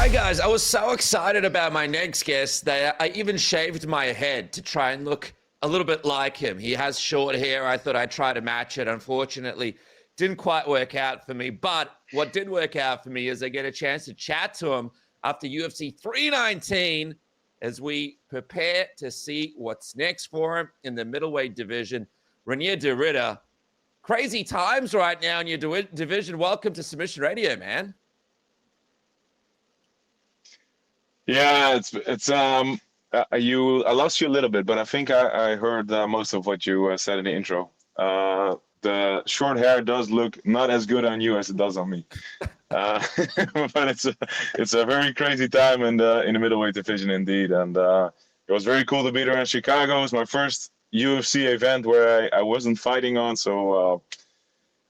Hi guys, I was so excited about my next guest that I even shaved my head to try and look a little bit like him. He has short hair. I thought I'd try to match it. Unfortunately, didn't quite work out for me. But what did work out for me is I get a chance to chat to him after UFC 319 as we prepare to see what's next for him in the middleweight division. Reinier, crazy times right now in your division. Welcome to Submission Radio, man. Yeah, I lost you a little bit, but I think I heard most of what you said in the intro. The short hair does look not as good on you as it does on me. Uh, but it's a very crazy time in the middleweight division indeed, and it was very cool to be there in Chicago. It was my first UFC event where I wasn't fighting on, so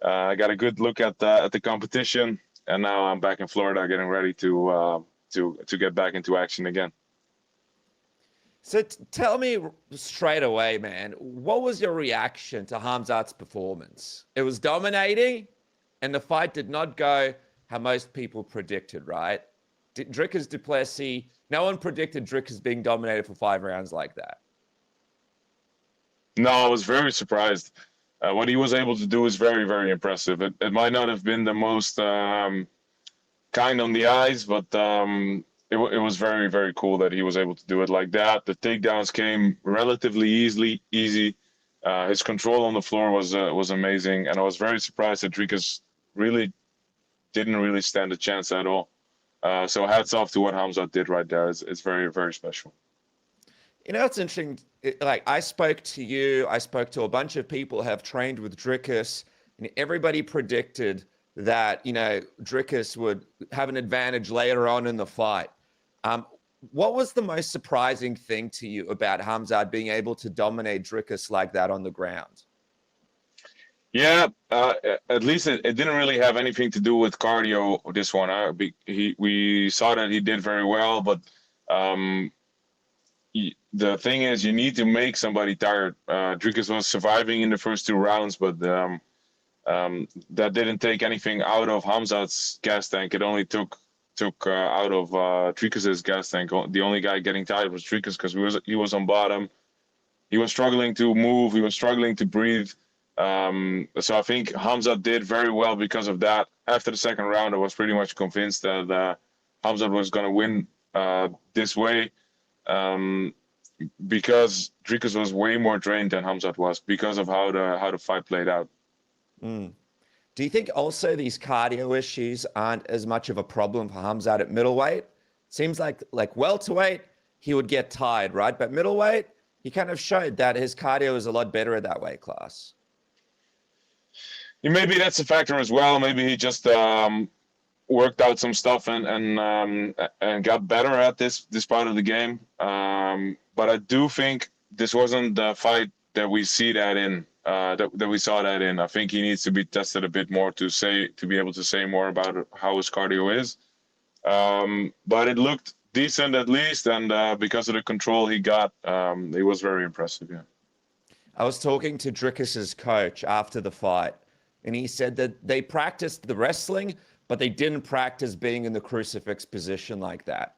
I got a good look at the competition, and now I'm back in Florida getting ready to get back into action again. So tell me straight away, man, what was your reaction to Khamzat's performance? It was dominating, and the fight did not go how most people predicted, right? Dricus Duplessis, no one predicted Dricus being dominated for 5 rounds like that. No, I was very surprised. What he was able to do is very, very impressive. It might not have been the most kind on the eyes, but it was very, very cool that he was able to do it like that. The takedowns came relatively easy. His control on the floor was amazing, and I was very surprised that Dricus really didn't really stand a chance at all. So hats off to what Khamzat did right there. It's very, very special. You know, it's interesting. Like, I spoke to you, I spoke to a bunch of people who have trained with Dricus, and everybody predicted that, you know, Dricus would have an advantage later on in the fight. What was the most surprising thing to you about Khamzat being able to dominate Dricus like that on the ground? Yeah, at least it didn't really have anything to do with cardio, this one. We saw that he did very well, but the thing is, you need to make somebody tired. Dricus was surviving in the first 2 rounds, but that didn't take anything out of Khamzat's gas tank. It only took out of Dricus's gas tank. The only guy getting tired was Dricus because he was on bottom. He was struggling to move. He was struggling to breathe. So I think Khamzat did very well because of that. After the 2nd round, I was pretty much convinced that Khamzat was going to win this way because Dricus was way more trained than Khamzat was because of how the fight played out. Mm. Do you think also these cardio issues aren't as much of a problem for Khamzat at middleweight? Seems like welterweight, he would get tired, right? But middleweight, he kind of showed that his cardio is a lot better at that weight class. Yeah, maybe that's a factor as well. Maybe he just worked out some stuff and got better at this part of the game. But I do think this wasn't the fight that we see that in. That we saw that in. I think he needs to be tested a bit more to be able to say more about how his cardio is. But it looked decent at least, and because of the control he got, it was very impressive. Yeah. I was talking to Dricus's coach after the fight, and he said that they practiced the wrestling, but they didn't practice being in the crucifix position like that.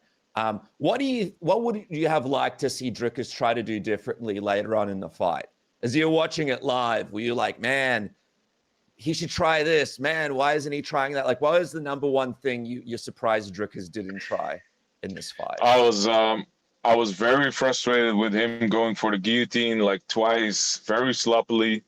What would you have liked to see Dricus try to do differently later on in the fight? As you're watching it live, were you like, man, he should try this? Man, why isn't he trying that? Like, what was the number one thing you're surprised Dricus didn't try in this fight? I was very frustrated with him going for the guillotine like twice, very sloppily.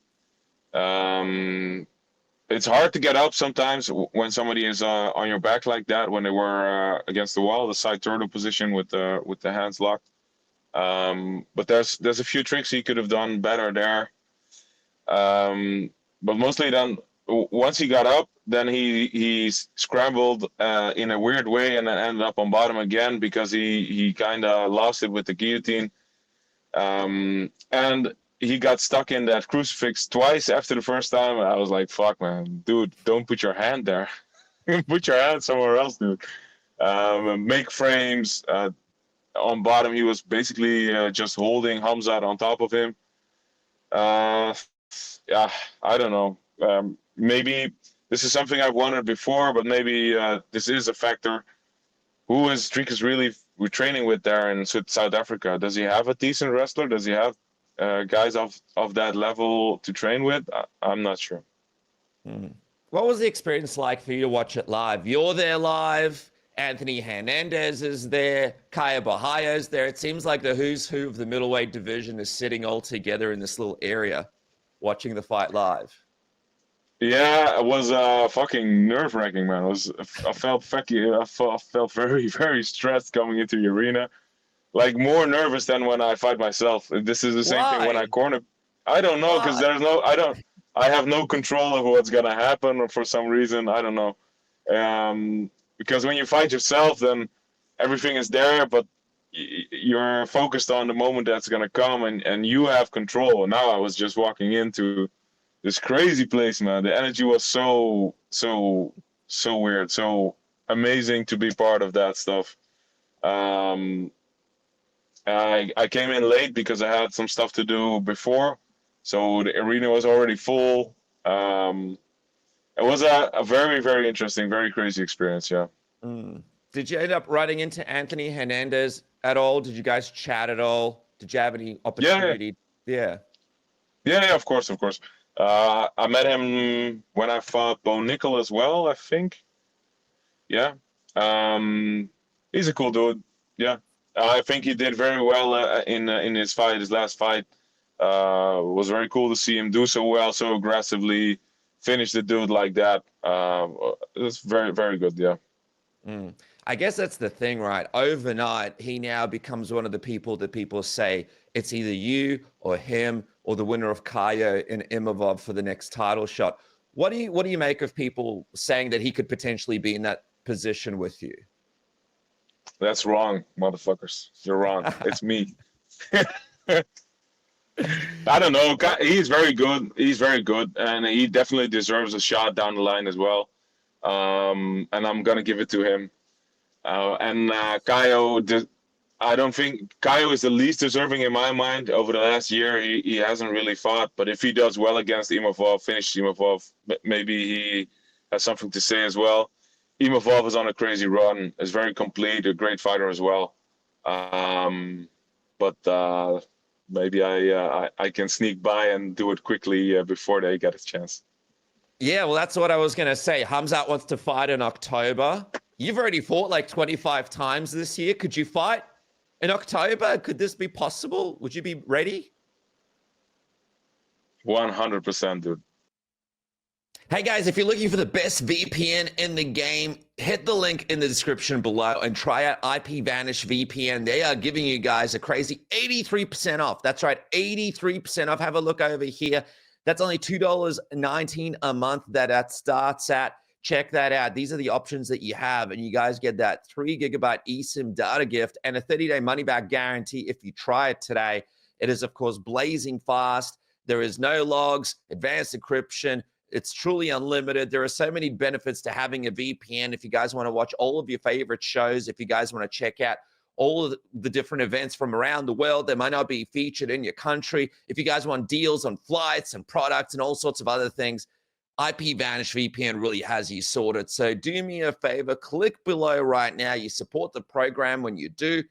It's hard to get up sometimes when somebody is on your back like that. When they were against the wall, the side turtle position with the hands locked. But there's a few tricks he could have done better there. But mostly then, once he got up, then he scrambled in a weird way and then ended up on bottom again because he kind of lost it with the guillotine. And he got stuck in that crucifix twice after the first time. I was like, fuck, man, dude, don't put your hand there. Put your hand somewhere else, dude. Make frames. On bottom, he was basically just holding Khamzat on top of him. Yeah, I don't know. Maybe this is something I've wondered before, but maybe this is a factor. who is Dricus really we're training with there in South Africa? Does he have a decent wrestler? Does he have guys of that level to train with? I'm not sure. What was the experience like for you to watch it live? You're there live. Anthony Hernandez is there. Caio is there. It seems like the who's who of the middleweight division is sitting all together in this little area watching the fight live. Yeah, it was fucking nerve-wracking, man. I felt very, very stressed coming into the arena. Like more nervous than when I fight myself. This is the same thing when I Why? corner. I don't know, because Why? I have no control of what's gonna happen, or for some reason, I don't know. Because when you fight yourself, then everything is there, but you're focused on the moment that's gonna come, and you have control. Now I was just walking into this crazy place, man. The energy was so weird, so amazing to be part of that stuff. Um, I came in late because I had some stuff to do before, so the arena was already full. It was a very, very interesting, very crazy experience. Yeah. Mm. Did you end up running into Anthony Hernandez at all? Did you guys chat at all? Did you have any Yeah, opportunity? Yeah. yeah, of course, of course. I met him when I fought Bo Nickel as well, I think. Yeah. Um, he's a cool dude. Yeah. I think he did very well in his fight, his last fight. It was very cool to see him do so well, so aggressively, finish the dude like that. It's very, very good. Yeah. Mm. I guess that's the thing, right? Overnight, he now becomes one of the people that people say it's either you or him or the winner of Caio and Imavov for the next title shot. What do you make of people saying that he could potentially be in that position with you? That's wrong, motherfuckers. You're wrong. It's me. I don't know. He's very good. He's very good, and he definitely deserves a shot down the line as well. And I'm gonna give it to him. Caio, I don't think Caio is the least deserving in my mind. Over the last year, he hasn't really fought. But if he does well against Imavov, finishes Imavov, maybe he has something to say as well. Imavov is on a crazy run. Is very complete, a great fighter as well. But maybe I can sneak by and do it quickly before they get a chance. Yeah, well, that's what I was going to say. Khamzat wants to fight in October. You've already fought like 25 times this year. Could you fight in October? Could this be possible? Would you be ready? 100%, dude. Hey guys, if you're looking for the best VPN in the game, hit the link in the description below and try out IP Vanish VPN. They are giving you guys a crazy 83% off. That's right, 83% off. Have a look over here. That's only $2.19 a month that starts at. Check that out. These are the options that you have, and you guys get that 3 gigabyte eSIM data gift and a 30-day money-back guarantee if you try it today. It is, of course, blazing fast. There is no logs, advanced encryption. It's truly unlimited. There are so many benefits to having a VPN. If you guys want to watch all of your favorite shows, if you guys want to check out all of the different events from around the world that might not be featured in your country, if you guys want deals on flights and products and all sorts of other things, IP Vanish VPN really has you sorted. So do me a favor, click below right now. You support the program when you do.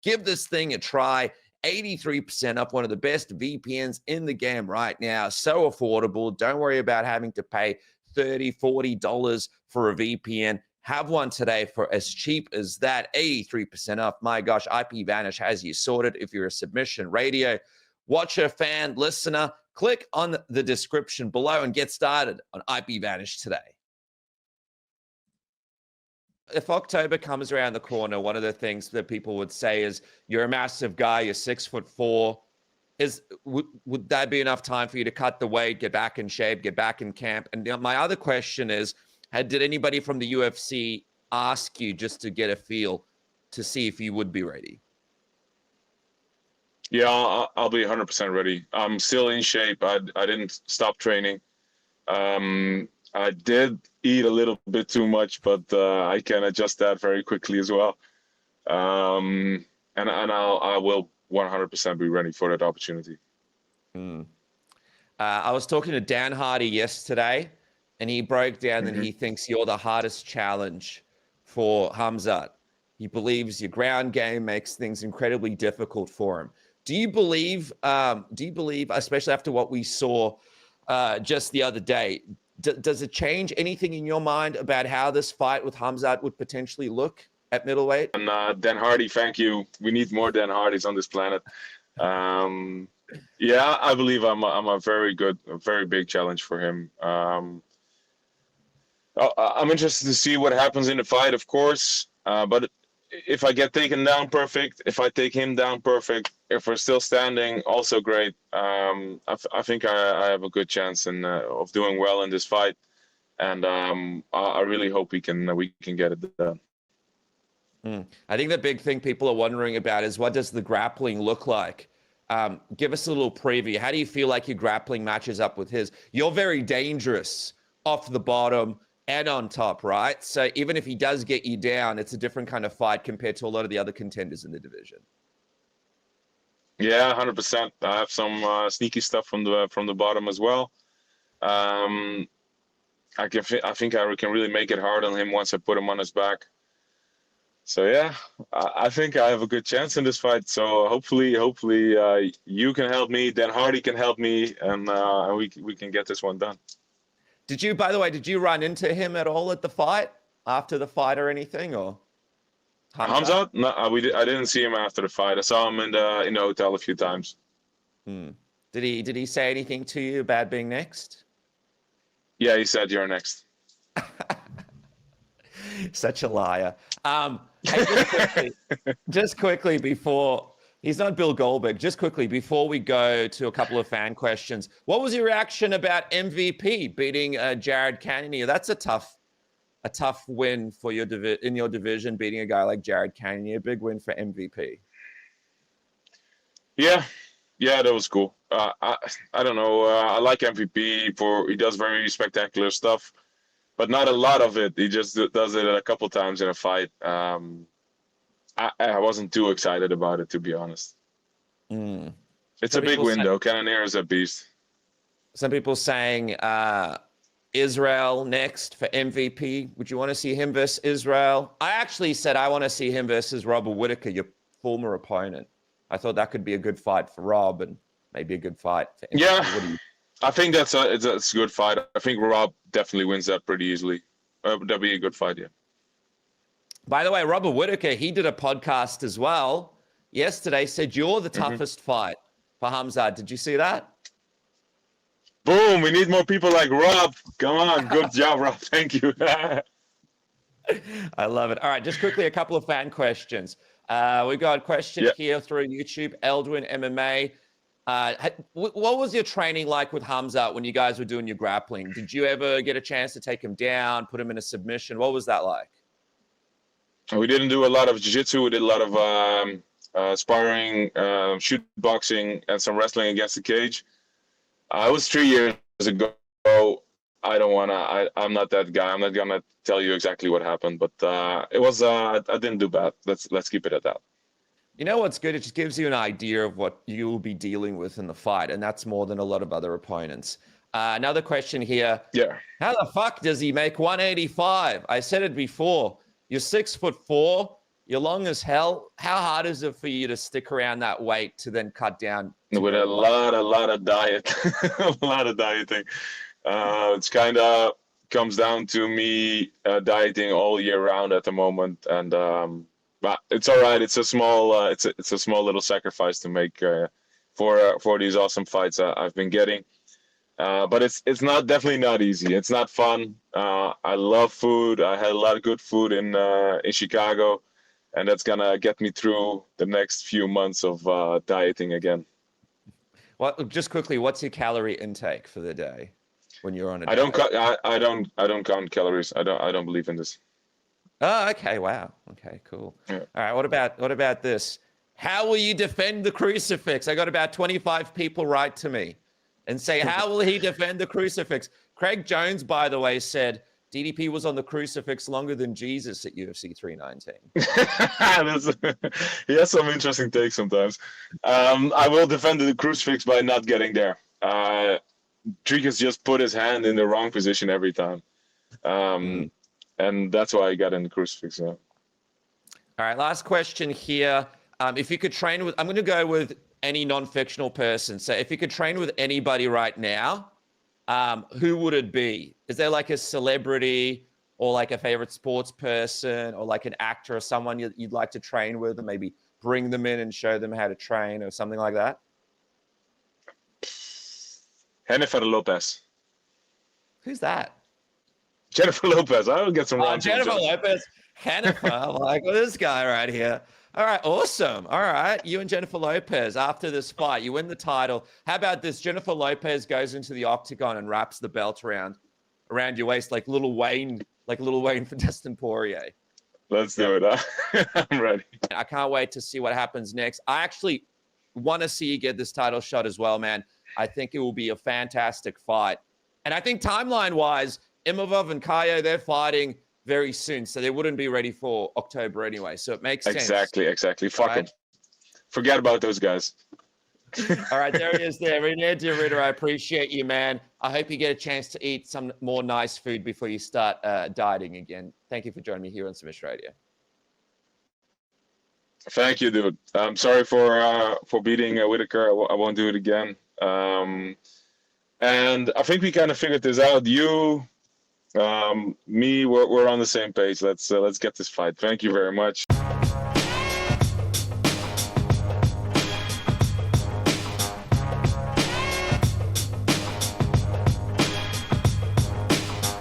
Give this thing a try. 83% up, one of the best VPNs in the game right now. So affordable. Don't worry about having to pay $30, $40 for a VPN. Have one today for as cheap as that. 83% off. My gosh, IP Vanish has you sorted. If you're a submission radio watcher, fan, listener, click on the description below and get started on IP Vanish today. If October comes around the corner, one of the things that people would say is you're a massive guy, you're 6'4". Would that be enough time for you to cut the weight, get back in shape, get back in camp? And my other question is, did anybody from the UFC ask you just to get a feel to see if you would be ready? Yeah, I'll be 100% ready. I'm still in shape. I didn't stop training. I did eat a little bit too much, but I can adjust that very quickly as well. And I will 100% be ready for that opportunity. I was talking to Dan Hardy yesterday, and he broke down that Mm-hmm. he thinks you're the hardest challenge for Khamzat. He believes your ground game makes things incredibly difficult for him. Do you believe, especially after what we saw just the other day, does it change anything in your mind about how this fight with Khamzat would potentially look at middleweight? And Dan Hardy, thank you. We need more Dan Hardys on this planet. Yeah, I believe I'm a very big challenge for him. I'm interested to see what happens in the fight, of course. But if I get taken down, perfect. If I take him down, perfect. If we're still standing, also great. I think I have a good chance of doing well in this fight, and I really hope we can get it done. I think the big thing people are wondering about is, what does the grappling look like? Give us a little preview. How do you feel like your grappling matches up with his? You're very dangerous off the bottom and on top, right? So even if he does get you down, it's a different kind of fight compared to a lot of the other contenders in the division. Yeah, 100%. I have some sneaky stuff from the bottom as well. I think I can really make it hard on him once I put him on his back. So yeah, I think I have a good chance in this fight. So hopefully you can help me, Dan Hardy can help me, and we can get this one done. By the way, did you run into him at all at the fight, after the fight or anything, or? Khamzat? No, I didn't see him after the fight. I saw him in the hotel a few times. Did he say anything to you about being next? Yeah, he said you're next. Such a liar. Hey, just quickly before, he's not Bill Goldberg, just quickly before we go to a couple of fan questions, what was your reaction about MVP beating Jared Cannonier? That's a tough win for in your division, beating a guy like Jared Cannonier. Big win for MVP. Yeah, that was cool. I don't know. I like MVP he does very spectacular stuff, but not a lot of it. He just does it a couple times in a fight. I wasn't too excited about it, to be honest. It's a big win, though. Cannonier is a beast. Some people saying Israel next for MVP. Would you want to see him versus Israel? I actually said I want to see him versus Robert Whittaker, your former opponent. I thought that could be a good fight for Rob, and maybe a good fight for MVP. Yeah, I think it's a good fight. I think Rob definitely wins that pretty easily. That'd be a good fight, yeah. By the way, Robert Whittaker, he did a podcast as well yesterday, said you're the toughest fight for Khamzat. Did you see that? Boom, we need more people like Rob. Come on, good job, Rob. Thank you. I love it. All right, just quickly, a couple of fan questions. We got a question here through YouTube, Eldwin MMA. What was your training like with Khamzat when you guys were doing your grappling? Did you ever get a chance to take him down, put him in a submission? What was that like? We didn't do a lot of jiu-jitsu. We did a lot of sparring, shoot boxing, and some wrestling against the cage. It was 3 years ago. I'm not that guy. I'm not gonna tell you exactly what happened, but it was. I didn't do bad. Let's keep it at that. You know what's good? It just gives you an idea of what you will be dealing with in the fight, and that's more than a lot of other opponents. Another question here. Yeah. How the fuck does he make 185? I said it before. You're 6'4". You're long as hell. How hard is it for you to stick around that weight to then cut down? With a lot of diet, a lot of dieting. It's kind of comes down to me dieting all year round at the moment, and but it's all right. It's a small it's a small little sacrifice to make for these awesome fights I've been getting. But it's definitely not easy. It's not fun. I love food. I had a lot of good food in Chicago, and that's gonna get me through the next few months of dieting again. Well, just quickly, what's your calorie intake for the day when you're on a diet? I don't count calories. I don't believe in this. Oh, okay. Wow. Okay, cool. Yeah. All right. What about this? How will you defend the crucifix? I got about 25 people write to me and say, how will he defend the crucifix? Craig Jones, by the way, said DDP was on the crucifix longer than Jesus at UFC 319. He has some interesting takes sometimes. I will defend the crucifix by not getting there. Dricus just put his hand in the wrong position every time. And that's why I got in the crucifix. Yeah. All right, last question here. If you could train with, I'm going to go with any non-fictional person. So if you could train with anybody right now, who would it be? Is there like a celebrity or like a favorite sports person or like an actor or someone you'd like to train with and maybe bring them in and show them how to train or something like that? Jennifer Lopez. Who's that? Jennifer Lopez. I will get some rounds. Jennifer Lopez. Jennifer. I'm like, well, this guy right here. All right, awesome. All right, you and Jennifer Lopez, after this fight, you win the title. How about this? Jennifer Lopez goes into the octagon and wraps the belt around your waist like Lil Wayne for Dustin Poirier. Let's do it. Huh? I'm ready. I can't wait to see what happens next. I actually want to see you get this title shot as well, man. I think it will be a fantastic fight. And I think timeline-wise, Imavov and Caio, they're fighting very soon, so they wouldn't be ready for October anyway. So it makes sense. Exactly. Fuck them. Forget about those guys. All right, there he is there. Reinier, I appreciate you, man. I hope you get a chance to eat some more nice food before you start dieting again. Thank you for joining me here on Submission Radio. Thank you, dude. I'm sorry for beating Whitaker. I won't do it again. And I think we kind of figured this out. You, me, we're on the same page. Let's get this fight. Thank you very much.